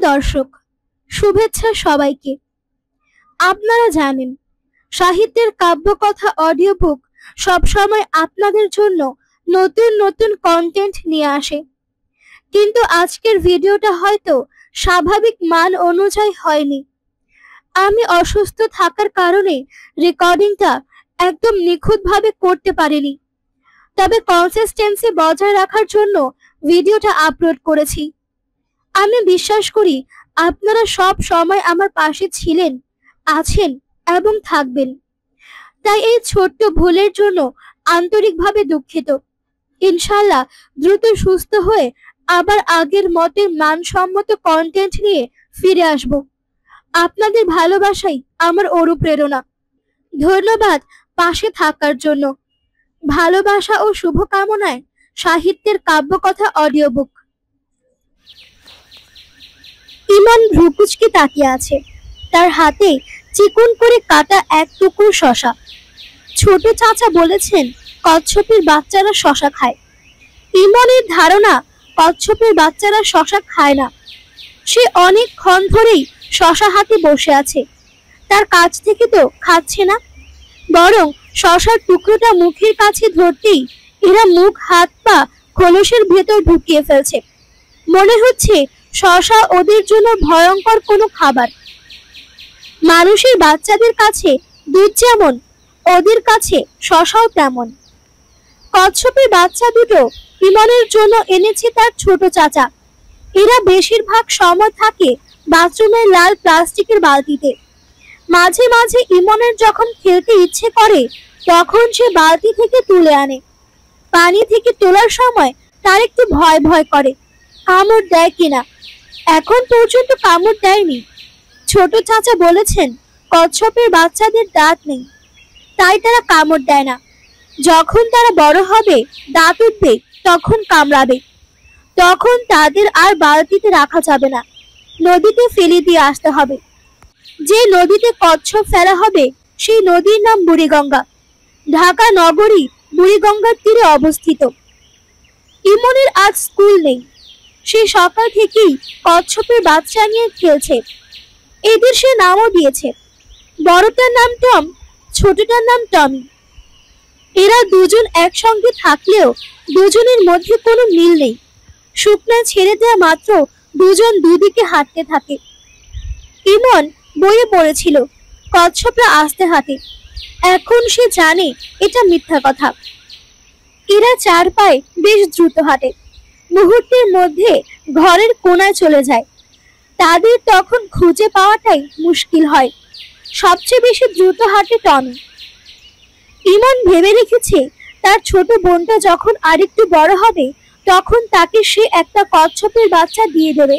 দর্শক, শুভেচ্ছা সবাইকে। আপনারা জানেন, সাহিত্যের কাব্যকথা অডিও বুক সবসময় আপনাদের জন্য নতুন নতুন কন্টেন্ট নিয়ে আসে। কিন্তু আজকের ভিডিওটা হয়তো স্বাভাবিক মান অনুযায়ী হয়নি। আমি অসুস্থ থাকার কারণে রেকর্ডিংটা একদম নিখুঁতভাবে করতে পারিনি, তবে কনসিস্টেন্সি বজায় রাখার জন্য ভিডিওটা আপলোড করেছি। আমি বিশ্বাস করি আপনারা সব সময় আমার পাশে ছিলেন, আছেন এবং থাকবেন। তাই এই ছোট্ট ভুলের জন্য আন্তরিকভাবে দুঃখিত। ইনশাআল্লাহ দ্রুত সুস্থ হয়ে আবার আগের মতের মানসম্মত কন্টেন্ট নিয়ে ফিরে আসব। আপনাদের ভালোবাসাই আমার অনুপ্রেরণা। ধন্যবাদ পাশে থাকার জন্য। ভালোবাসা ও শুভকামনায় সাহিত্যের কাব্যকথা অডিও বুক। ইমন ভ্রুকুচকে তাকিয়ে আছে। তার হাতে চিকন করে কাটা এক টুকরো শশা। ছোট চাচা বলেছেন কচ্ছপের বাচ্চারা শশা খায়। ইমনের ধারণা কচ্ছপের বাচ্চারা শশা খায় না। সে অনেকক্ষণ ধরেই শশা হাতে বসে আছে। তার কাছ থেকে তো খাচ্ছে না, বরং শশার টুকরোটা মুখের কাছে ধরতেই এরা মুখ হাত পা খোলসের ভেতর ঢুকিয়ে ফেলছে। মনে হচ্ছে শশা ওদের জন্য ভয়ঙ্কর কোনো খাবার। মানুষের বাচ্চাদের কাছে দুধ যেমন, ওদের কাছে শশাও তেমন। কচ্ছপের বাচ্চা দুটো ইমনের জন্য এনেছে তার ছোট চাচা। এরা বেশিরভাগ সময় থাকে বাথরুমের লাল প্লাস্টিকের বালতিতে। মাঝে মাঝে ইমনের যখন খেলতে ইচ্ছে করে তখন সে বালতি থেকে তুলে আনে। পানি থেকে তোলার সময় তার একটু ভয় ভয় করে, কামড় দেয় কিনা। এখন পর্যন্ত কামড় দেয়নি। ছোট চাচা বলেছেন কচ্ছপের বাচ্চাদের দাঁত নেই, তাই তারা কামড় দেয় না। যখন তারা বড় হবে, দাঁত উঠবে, তখন কামড়াবে। তখন তাদের আর বালতিতে রাখা যাবে না, নদীতে ফেলে দিয়ে আসতে হবে। যে নদীতে কচ্ছপ ফেলা হবে সেই নদীর নাম বুড়িগঙ্গা। ঢাকা নগরী বুড়িগঙ্গার তীরে অবস্থিত। ইমনের আজ স্কুল নেই। সে সকাল থেকেই কচ্ছপের বাচ্চা নিয়ে খেলছে। এদের সে নামও দিয়েছে। বড়টার নাম টম, ছোটটার নাম টমি। এরা দুজন একসঙ্গে থাকলেও দুজনের মধ্যে কোনো মিল নেই। শুকনা ছেড়ে দেওয়া মাত্র দুজন দুদিকে হাঁটতে থাকে। ইমন বইয়ে পড়েছিল কচ্ছপরা আস্তে হাঁটে। এখন সে জানে এটা মিথ্যা কথা। এরা চার পায়ে বেশ দ্রুত হাঁটে। মুহূর্তের মধ্যে ঘরের কোনায় চলে যায়। তাদের তখন খুঁজে পাওয়াটাই মুশকিল হয়। সবচেয়ে বেশি দ্রুত হাঁটে টমি। ইমন ভেবে রেখেছে তার ছোট বোনটা যখন আরেকটু বড় হবে তখন তাকে সে একটা কচ্ছপের বাচ্চা দিয়ে দেবে।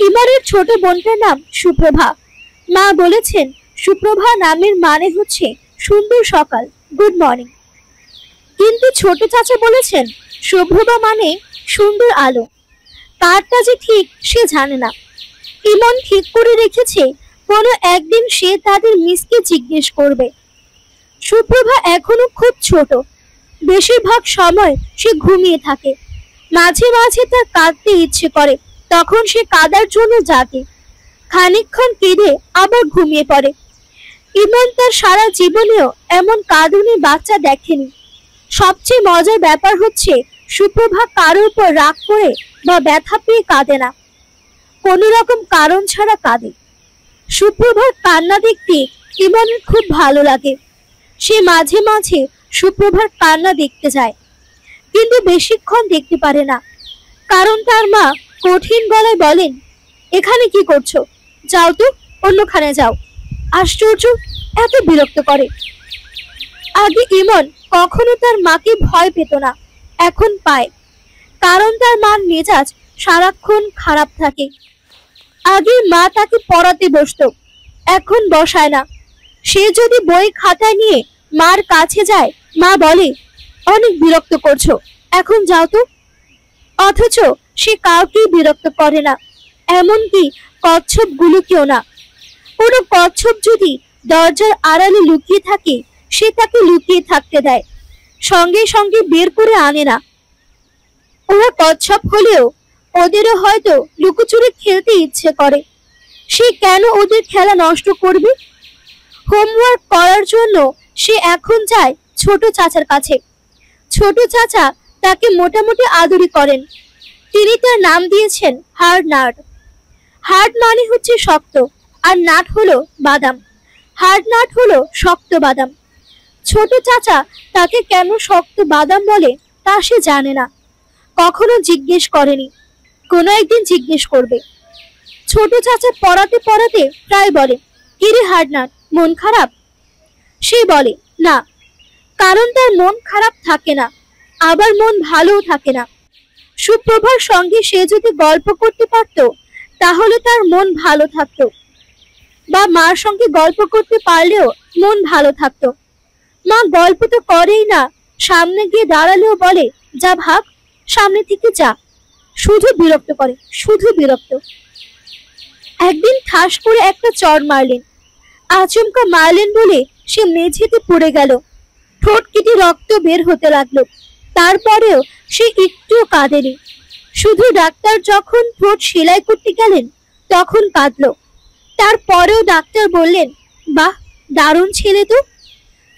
ইমনের ছোট বোনটার নাম সুপ্রভা। মা বলেছেন সুপ্রভা নামের মানে হচ্ছে সুন্দর সকাল, গুড মর্নিং। কিন্তু ছোট চাচা বলেছেন সুপ্রভা মানে সুন্দর আলো। কারটা যে ঠিক সে জানে না। ইমন ঠিক করে রেখেছে কোনো একদিন সে তাদের মিসকে জিজ্ঞেস করবে। সুপ্রভা এখনো খুব ছোট। বেশিরভাগ সময় সে ঘুমিয়ে থাকে। মাঝে মাঝে তার কাঁদতে ইচ্ছে করে, তখন সে কাঁদার জন্য জাগে। খানিকক্ষণ কেঁদে আবার ঘুমিয়ে পড়ে। ইমন তার সারা জীবনেও এমন কাঁদুনি বাচ্চা দেখেনি। সবচেয়ে মজার ব্যাপার হচ্ছে সুপ্রভা কারোর উপর রাগ করে বা ব্যথা পেয়ে কাঁদে না, কোনো রকম কারণ ছাড়া কাঁদে। সুপ্রভার কান্না দেখতে ইমনের খুব ভালো লাগে। সে মাঝে মাঝে সুপ্রভার কান্না দেখতে যায়, কিন্তু বেশিক্ষণ দেখতে পারে না। কারণ তার মা কঠিন গলায় বলেন, এখানে কি করছো, যাও তো অন্যখানে যাও। আশ্চর্য, এত বিরক্ত করে। আগে ইমন কখনো তার মাকে ভয় পেত না, এখন পায়। কারণ তার মার মেজাজ সারাক্ষণ খারাপ থাকে। আগে মা তাকে পড়াতে বসতো, এখন বসায় না। সে যদি বই খাতা নিয়ে মার কাছে যায়, মা বলে অনেক বিরক্ত করছো, এখন যাও তো। অথচ সে কাউকেই বিরক্ত করে না, এমনকি কচ্ছপগুলোকেও না। কোনো কচ্ছপ যদি দরজার আড়ালে লুকিয়ে থাকে, সে তাকে লুকিয়ে থাকতে দেয়, সঙ্গে সঙ্গে বের করে আনে না। ওরা কচ্ছপ হলেও ওদেরও হয়তো লুকোচুরি খেলতে খেলতে ইচ্ছে করে। সে কেন ওদের খেলা নষ্ট করবে? হোমওয়ার্ক করার জন্য সে এখন যায় ছোট চাচার কাছে। ছোট চাচা তাকে মোটামুটি আদরি করেন। তিনি তার নাম দিয়েছেন হার্ড নাট। হার্ড মানে হচ্ছে শক্ত, আর নাট হলো বাদাম। হার্ড নাট হলো শক্ত বাদাম। ছোট চাচা তাকে কেন শক্ত বাদাম বলে তা সে জানে না, কখনো জিজ্ঞেস করেনি, কোনো একদিন জিজ্ঞেস করবে। ছোট চাচা পড়াতে পড়াতে প্রায় বলে, কিরে হার্ড নাট, মন খারাপ? সে বলে না, কারণ তার মন খারাপ থাকে না, আবার মন ভালোও থাকে না। সুপ্রভার সঙ্গে সে যদি গল্প করতে পারত তাহলে তার মন ভালো থাকতো, বা মার সঙ্গে গল্প করতে পারলেও মন ভালো থাকতো। মা গল্প তো করেই না, সামনে গিয়ে দাঁড়ালেও বলে যা ভাগ, সামনে থেকে যা। শুধু বিরক্ত করে, শুধু বিরক্ত। একদিন ঠাস করে একটা চড় মারলেন। আচমকা মারলেন বলে সে মেঝেতে পড়ে গেল। ঠোঁট কেটে রক্ত বের হতে লাগলো। তারপরেও সে একটুও কাঁদেনি। শুধু ডাক্তার যখন ঠোঁট সেলাই করতে গেলেন তখন কাঁদলো। তারপরেও ডাক্তার বললেন, বাহ, দারুণ ছেলে তো,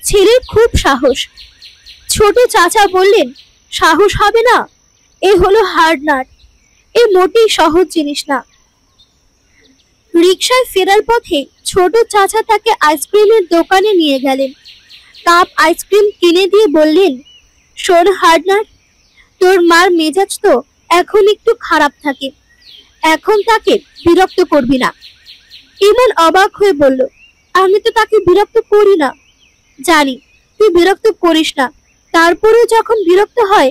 ছেলের খুব সাহস। ছোট চাচা বললেন, সাহস হবে না, এ হলো হার্ড নাট, এ মোটেই সহজ জিনিস না। রিকশায় ফেরার পথে ছোট চাচা তাকে আইসক্রিমের দোকানে নিয়ে গেলেন। কাপ আইসক্রিম কিনে দিয়ে বললেন, শোন হার্ড নাট, তোর মার মেজাজ তো এখন একটু খারাপ থাকে, এখন তাকে বিরক্ত করবি না। ইমন অবাক হয়ে বলল, আমি তো তাকে বিরক্ত করি না। জানি তুই বিরক্ত করিস না, তারপরেও যখন বিরক্ত হয়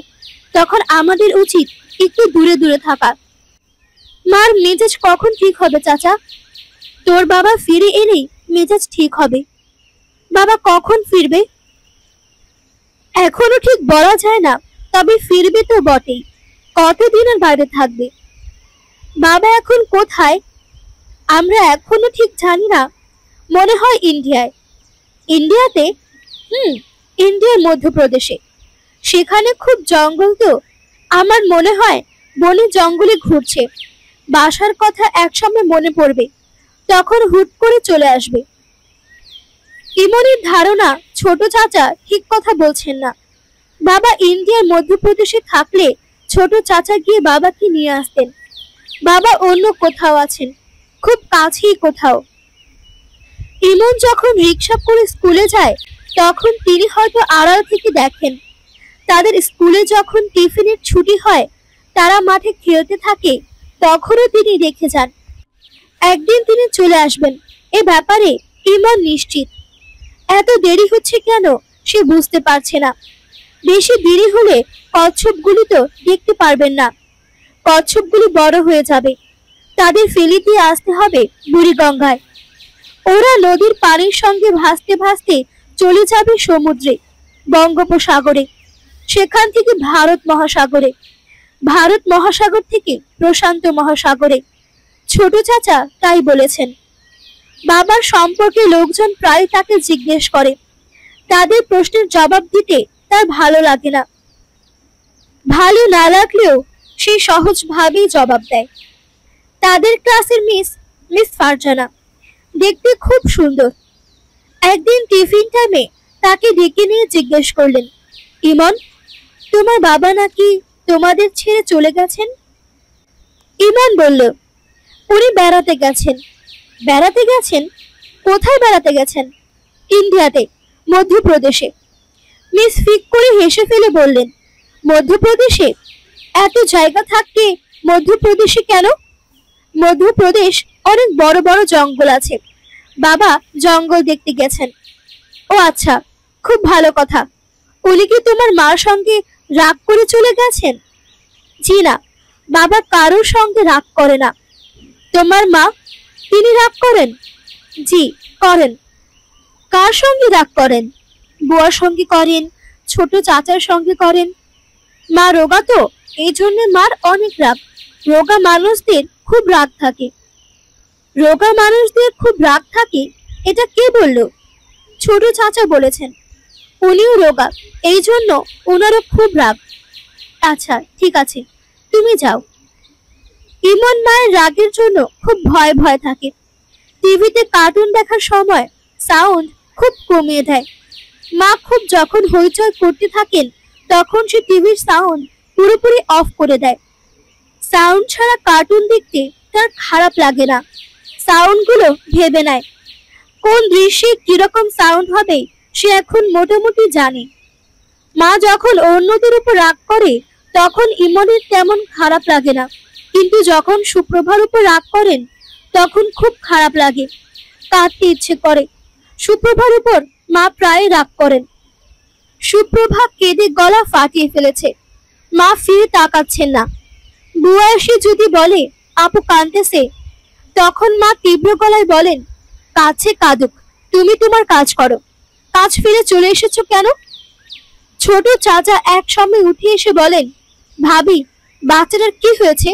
তখন আমাদের উচিত একটু দূরে দূরে থাকা। মার মেজাজ কখন ঠিক হবে চাচা? তোর বাবা ফিরে এলেই মেজাজ ঠিক হবে। বাবা কখন ফিরবে এখনো ঠিক বলা যায় না, তবে ফিরবে তো বটেই। কতদিনের বাইরে থাকবে? বাবা এখন কোথায় আমরা এখনো ঠিক জানি না, মনে হয় ইন্ডিয়ায়। ইন্ডিয়াতে? ইন্ডিয়ার মধ্যপ্রদেশে। সেখানে খুব জঙ্গল তো, আমার মনে হয় বনে জঙ্গলে ঘুরছে। বাসার কথা একসময় মনে পড়বে, তখন হুট করে চলে আসবে। ইমনের ধারণা ছোট চাচা ঠিক কথা বলছেন না। বাবা ইন্ডিয়ার মধ্যপ্রদেশে থাকলে ছোট চাচা গিয়ে বাবাকে নিয়ে আসতেন। বাবা অন্য কোথাও আছেন, খুব কাছেই কোথাও। ইমন যখন রিকশা করে স্কুলে যায় তখন তিনি হয়তো আড়াল থেকে দেখেন। তাদের স্কুলে যখন টিফিনের ছুটি হয় তারা মাঠে খেলতে থাকে, তখনও তিনি দেখে যান। একদিন তিনি চলে আসবেন, এ ব্যাপারে ইমন নিশ্চিত। এত দেরি হচ্ছে কেন সে বুঝতে পারছে না। বেশি দেরি হলে কচ্ছপগুলি তো দেখতে পারবেন না। কচ্ছপগুলি বড় হয়ে যাবে, তাদের ফেলে দিয়ে আসতে হবে বুড়িগঙ্গায়। ওরা নদীর পানির সঙ্গে ভাসতে ভাসতে চলে যাবে সমুদ্রে, বঙ্গোপসাগরে, সেখান থেকে ভারত মহাসাগরে, ভারত মহাসাগর থেকে প্রশান্ত মহাসাগরে। ছোট চাচা তাই বলেছেন। বাবার সম্পর্কে লোকজন প্রায় তাকে জিজ্ঞেস করে। তাদের প্রশ্নের জবাব দিতে তার ভালো লাগে না। ভালো না লাগলেও সে সহজভাবেই জবাব দেয়। তাদের ক্লাসের মিস ফারজানা দেখতে খুব সুন্দর। একদিন টিফিন টাইমে তাকে ডেকে নিয়ে জিজ্ঞেস করলেন, ইমন, তোমার বাবা নাকি তোমাদের ছেড়ে চলে গেছেন? ইমন বলল, উনি বেড়াতে গেছেন। বেড়াতে গেছেন? কোথায় বেড়াতে গেছেন? ইন্ডিয়াতে, মধ্যপ্রদেশে। মিস ফিক করে হেসে ফেলে বললেন, মধ্যপ্রদেশে? এত জায়গা থাকতে মধ্যপ্রদেশে কেন? মধ্যপ্রদেশ অনেক বড় বড় জঙ্গল আছে, বাবা জঙ্গল দেখতে গেছেন। ও আচ্ছা, খুব ভালো কথা। উনি কি তোমার মার সঙ্গে রাগ করে চলে গেছেন? জি না, বাবা কারোর সঙ্গে রাগ করে না। তোমার মা, তিনি রাগ করেন? জি করেন। কার সঙ্গে রাগ করেন? বুয়ার সঙ্গে করেন, ছোট চাচার সঙ্গে করেন। মা রোগা তো, এই জন্য মার অনেক রাগ। রোগা মানুষদের খুব রাগ থাকে। রোগা মানুষদের খুব রাগ থাকে, এটা কে বলল? ছোট চাচা বলেছেন। উনিও রোগা, এই জন্য ওনারও খুব রাগ। আচ্ছা ঠিক আছে, তুমি যাও। ইমন মায়ের রাগের জন্য খুব ভয় ভয় থাকে। টিভিতে কার্টুন দেখার সময় সাউন্ড খুব কমিয়ে দেয়। মা খুব যখন হইচই করতে থাকেন তখন সে টিভির সাউন্ড পুরোপুরি অফ করে দেয়। সাউন্ড ছাড়া কার্টুন দেখতে তার খারাপ লাগে না। সাউন্ডগুলো ভেবে নেয় কোন দৃশ্যে কিরকম সাউন্ড হবে সে এখন মোটামুটি জানে। মা যখন অন্যদের উপর রাগ করে তখন ইমনের তেমন খারাপ লাগে না, কিন্তু যখন সুপ্রভার উপর রাগ করেন তখন খুব খারাপ লাগে, কাঁদতে ইচ্ছে করে। সুপ্রভার উপর মা প্রায় রাগ করেন। সুপ্রভা কেঁদে গলা ফাটিয়ে ফেলেছে। মা ফিরে তাকাচ্ছেন না। বুয়া এসে যদি বলে আপু কাঁদতেছে, তখন মা তীব্র গলায় বলেন, কাছে কাঁদুক, তুমি তোমার কাজ করো। কাজ ফিরে চলে এসেছো কেন? ছোট চাচা এক সময় উঠে এসে বলেন, ভাবি বাচ্চাটার কি হয়েছে?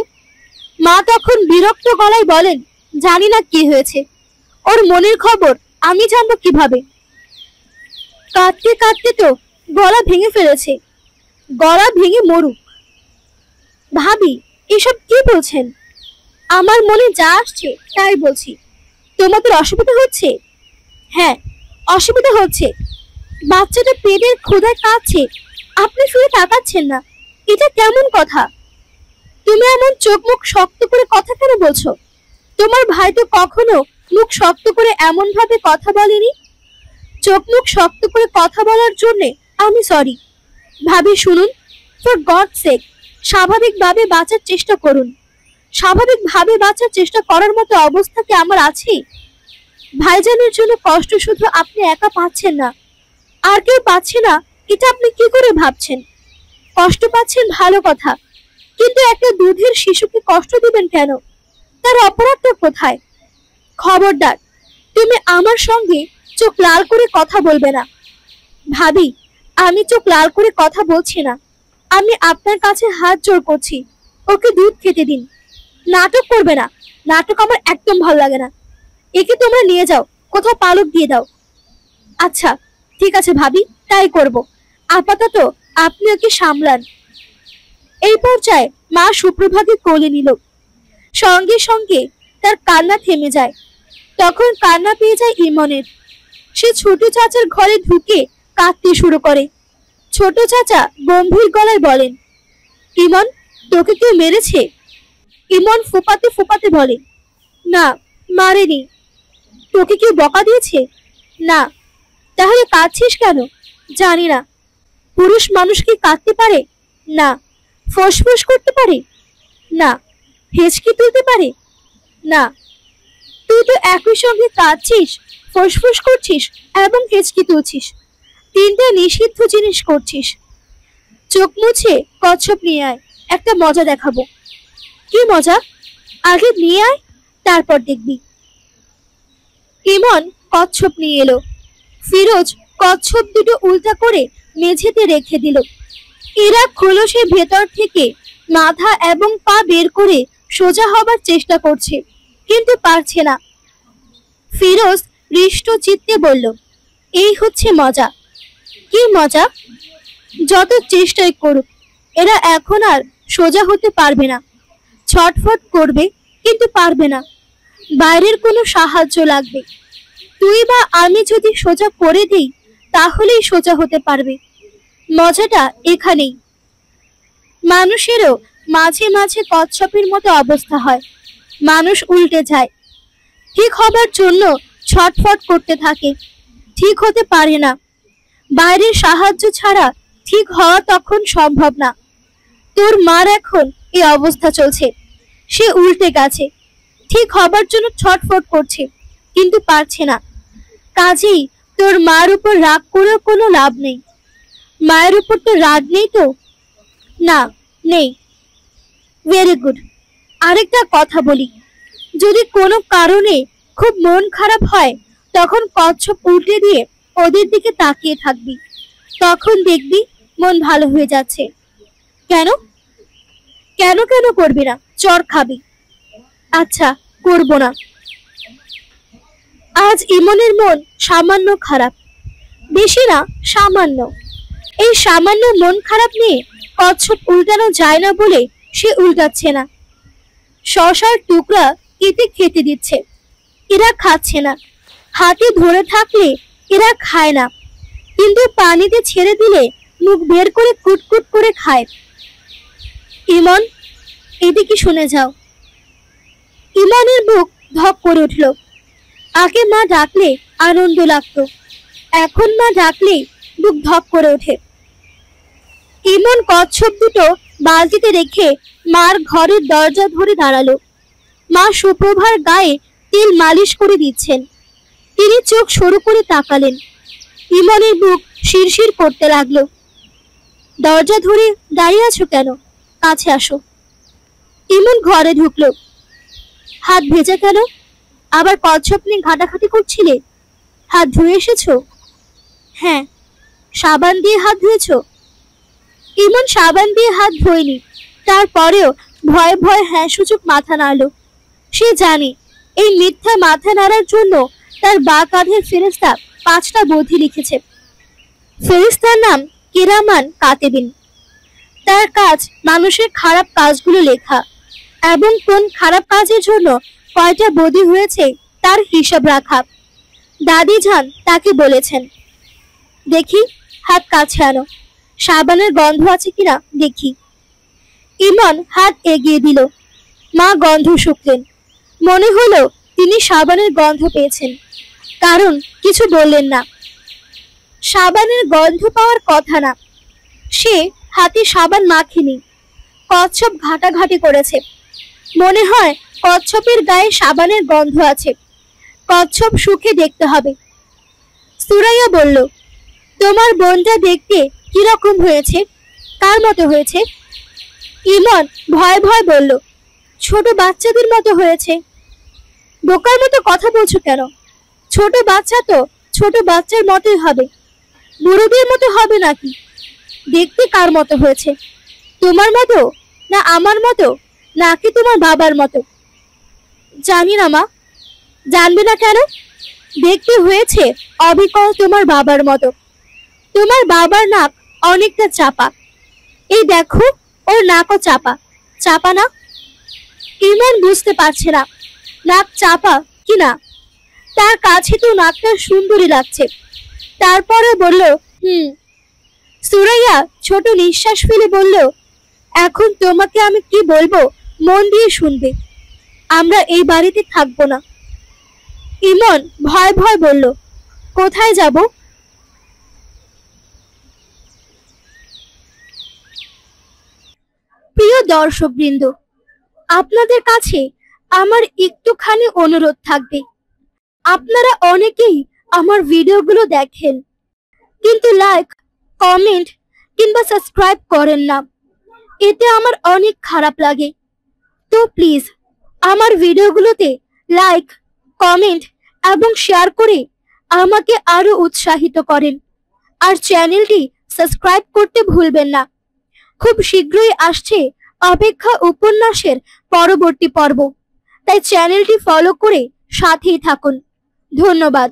মা তখন বিরক্ত গলায় বলেন, জানি না কি হয়েছে, ওর মনের খবর আমি জানবো কিভাবে? কাঁদতে কাঁদতে তো গলা ভেঙে ফেলেছে, গলা ভেঙে মরুক। ভাবি এসব কি বলছেন? আমার মনে যা আসছে তাই বলছি। তোমাদের অসুবিধা হচ্ছে? হ্যাঁ অসুবিধা হচ্ছে। বাচ্চাটা পেটের ক্ষুধায় কাঁদছে, আপনি ফিরে তাকাচ্ছেন না, এটা কেমন কথা? তুমি এমন চোখ মুখ শক্ত করে কথা কেন বলছো? তোমার ভাই তো কখনো মুখ শক্ত করে এমন ভাবে কথা বলেনি। চোখ মুখ শক্ত করে কথা বলার জন্য আমি সরি। ভাবি শুনুন, ফর গড সেক স্বাভাবিকভাবে বাঁচার চেষ্টা করুন। স্বাভাবিকভাবে বাঁচার চেষ্টা করার মতো অবস্থা কি আমার আছে? ভাইজানের জন্য কষ্ট শুধু আপনি একা পাচ্ছেন না, আর কেউ পাচ্ছে না, এটা আপনি কি করে ভাবছেন? কষ্ট পাচ্ছেন ভালো কথা, কিন্তু একটা দুধের শিশুকে কষ্ট দিবেন কেন? তার অপরাধটা কোথায়? খবরদার তুমি আমার সঙ্গে চোখ লাল করে কথা বলবে না। ভাবি আমি চোখ লাল করে কথা বলছি না, আমি আপনার কাছে হাত জোড় করছি, ওকে দুধ খেতে দিন। নাটক করবে না, নাটক আমার একদম ভালো লাগে না। একে তোমরা নিয়ে যাও, কোথাও পালক দিয়ে দাও। আচ্ছা ঠিক আছে ভাবি, তাই করব। আপাতত আপনি ওকে সামলান। এই পর্যায়ে মা সুপ্রভাকে কোলে নিল। সঙ্গে সঙ্গে তার কান্না থেমে যায়। তখন কান্না পেয়ে যায় ইমনের। সে ছোট চাচার ঘরে ঢুকে কাঁদতে শুরু করে। ছোট চাচা গম্ভীর গলায় বলেন, ইমন তোকে কেউ মেরেছে? ইমন ফোপাতে ফোপাতে বলে, না মারেনি। তোকে কেউ বকা দিয়েছে? না। তাহলে কাঁদছিস কেন? জানি না। পুরুষ মানুষ কি কাঁদতে পারে? না। ফোঁসফোঁস করতে পারে? না। হেঁচকি তুলতে পারে? না। তুই তো একই সঙ্গে কাঁদছিস, ফোঁসফোঁস করছিস এবং হেঁচকি তুলছিস, তিনটা নিষিদ্ধ জিনিস করছিস। চোখ মুছে কচ্ছপ নিয়ে আয়, একটা মজা দেখাবো। কি মজা? আগে নিয়ে আয়, তারপর দেখবি। ইমন কচ্ছপ নিয়ে এলো। ফিরোজ কচ্ছপ দুটো উল্টা করে মেঝেতে রেখে দিল। এরা খোলসের ভেতর থেকে মাথা এবং পা বের করে সোজা হবার চেষ্টা করছে, কিন্তু পারছে না। ফিরোজ হৃষ্ট চিত্তে বলল, এই হচ্ছে মজা। কি মজা? যত চেষ্টাই করুক এরা এখন আর সোজা হতে পারবে না। ছটফট করবে কিন্তু পারবে না। বাইরের কোনো সাহায্য লাগবে। তুই বা আমি যদি সোজা করে দিই তাহলেই সোজা হতে পারবে। মজাটা এখানেই। মানুষেরও মাঝে মাঝে কচ্ছপের মতো অবস্থা হয়। মানুষ উল্টে যায়, ঠিক হবার জন্য ছটফট করতে থাকে, ঠিক হতে পারে না। বাইরের সাহায্য ছাড়া ঠিক হওয়া তখন সম্ভব না। তোর মার এখন এই অবস্থা চলছে, সে উল্টে গেছে, ঠিক হবার জন্য ছটফট করছে কিন্তু পারছে না। কাজেই তোর মার উপর রাগ করেও কোনো লাভ নেই। মায়ের উপর তো রাগ নেই তো? না নেই। Very good. আরেকটা কথা বলি, যদি কোনো কারণে খুব মন খারাপ হয় তখন কচ্ছপ উল্টে দিয়ে ওদের দিকে তাকিয়ে থাকবি, তখন দেখবি মন ভালো হয়ে যাচ্ছে। কেন কেন কেন করবি না? চর খাবি। আচ্ছা করব না। আজ ইমনের মন সামান্য খারাপ, বেশি না সামান্য। এই সামান্য মন খারাপ নিয়ে কচ্ছপ উল্টানো যায় না বলে সে উল্টাচ্ছে না। শশার টুকরা কেটে খেতে দিচ্ছে। এরা খাচ্ছে না, হাতে ধরে থাকলে এরা খায় না, কিন্তু পানিতে ছেড়ে দিলে মুখ বের করে কুটকুট করে খায়। ইমন, এদিকে শুনে যাও। ইমনের বুক ধক করে উঠল। আগে মা ডাকলে আনন্দ লাগতো, এখন মা ডাকলে বুক ধক করে ওঠে। ইমন কচ্ছপ দুটো বালতিতে রেখে মার ঘরের দরজা ধরে দাঁড়ালো। মা সুপ্রভার গায়ে তেল মালিশ করে দিচ্ছেন। তিনি চোখ সরু করে তাকালেন। ইমনের বুক শিরশির করতে লাগলো। দরজা ধরে দাঁড়িয়ে আছো কেন? কাছে আসো। ইমন ঘরে ঢুকলো। হাত ভেজা কেন? আবার কচ্ছপ নিয়ে ঘাটাঘাটি করছিলে? হাত ধুয়ে এসেছো? হ্যাঁ। সাবান দিয়ে হাত ধুয়েছো? ইমন সাবান দিয়ে হাত ধোয়নি, তারপরেও ভয়ে ভয়ে হ্যাঁ সূচক মাথা নাড়ল। সে জানে এই মিথ্যা মাথা নাড়ার জন্য তার বা কাঁধের ফেরেশতা 5টা বধি লিখেছে। ফেরেশতার নাম কিরামান কাতেবিন। তার কাজ মানুষের খারাপ কাজগুলো লেখা এবং কোন খারাপ কাজের জন্য কয়টা বধি হয়েছে তার হিসাব রাখা। দাদি যান তাকে বলেছেন, দেখি হাত কাছে আনো, সাবানের গন্ধ আছে কিনা দেখি। ইমন হাত এগিয়ে দিল। মা গন্ধ শুকলেন। মনে হলো তিনি সাবানের গন্ধ পেয়েছেন, কারণ কিছু বললেন না। সাবানের গন্ধ পাওয়ার কথা না, সে হাতে সাবান মাখেনি। কচ্ছপ ঘাটাঘাটি করেছে। মনে হয় কচ্ছপের গায়ে সাবানের গন্ধ আছে। কচ্ছপ সুখে দেখতে হবে। সুরাইয়া বলল, তোমার বোনটা দেখতে কিরকম হয়েছে? কার মতো হয়েছে? ইমন ভয়ে ভয়ে বলল, ছোট বাচ্চাদের মতো হয়েছে। বোকার মতো কথা বলছো কেন? ছোট বাচ্চা তো ছোট বাচ্চার মতোই হবে, বুড়োদের মতো হবে নাকি? দেখতে কার মতো হয়েছে? তোমার মতো না আমার মতো নাকি তোমার বাবার মতো? জানি না মা। জানবে না কেন? দেখতে হয়েছে অবিকল তোমার বাবার মতো। তোমার বাবার নাক অনেকটা চাপা। এই দেখো, ওর নাকও চাপা। চাপা না? ইমন বুঝতে পারছে না নাক চাপা কি না। তার কাছে তো নাকটা সুন্দরী লাগছে। তারপরে বলল, সুরাইয়া ছোট নিঃশ্বাস ফেলে বলল, এখন তোমাকে আমি কি বলবো মন দিয়ে শুনবে। আমরা এই বাড়িতে থাকবো না। ইমন ভয় ভয় বলল, কোথায় যাব? প্রিয় দর্শকবৃন্দ, আপনাদের কাছে আমার একটুখানি অনুরোধ থাকবে। আপনারা অনেকেই আমার ভিডিওগুলো দেখেন, কিন্তু লাইক, কমেন্ট কিংবা সাবস্ক্রাইব করেন না। এতে আমার অনেক খারাপ লাগে। তো প্লিজ আমার ভিডিওগুলোতে লাইক, কমেন্ট এবং শেয়ার করে আমাকে আরো উৎসাহিত করেন। আর চ্যানেলটি সাবস্ক্রাইব করতে ভুলবেন না। খুব শীঘ্রই আসছে অপেক্ষা উপন্যাসের পরবর্তী পর্ব, তাই চ্যানেলটি ফলো করে সাথেই থাকুন। ধন্যবাদ।